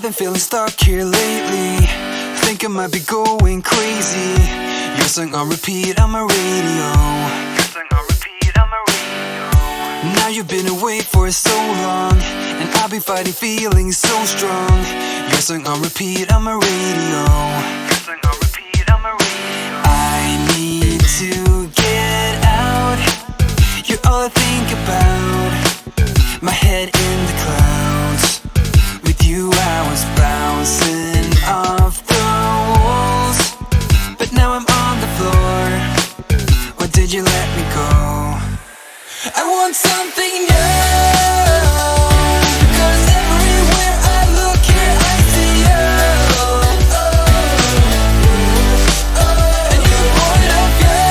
been feeling stuck here lately. Think I might be going crazy. Your song on repeat on my radio. Now you've been away for so long, and I've been fighting feelings so strong. Your song on repeat on my radio. I need to get out. You're all I think about. My head in the clouds. With you I was bouncing off the walls, but now I'm on the floor. Why did you let me go? I want something new, because everywhere I look here I see you. And your point of view,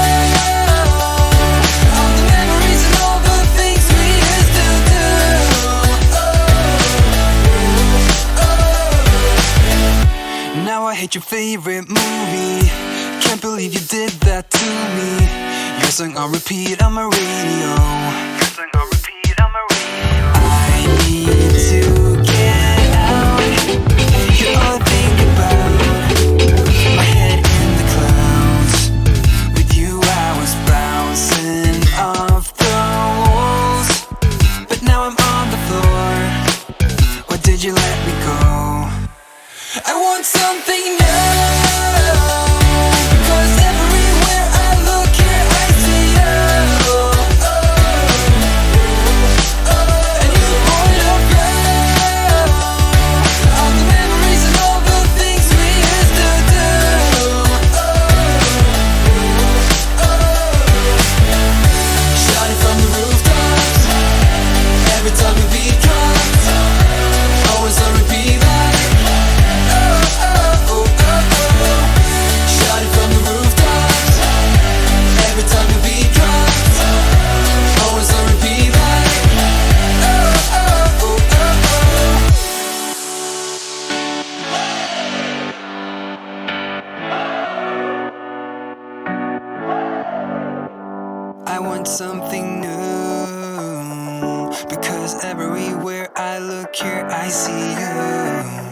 all the memories and all the things we used to do. Now I hate your favorite movie. Can't believe you did that to me. Your song on repeat on my radio. I need to get out. You're all I think about. My head in the clouds. With you I was bouncing off the walls, but now I'm on the floor. Why did you let me go? I want something new, because everywhere I look here I see you. And your point of view, all the memories and all the things we used to do. Shouting from the rooftops, every time we beat drops, always on repeat like. Shouting from the rooftops, every time the beat drops, always on repeat like. I want something new, because everywhere I look here I see you.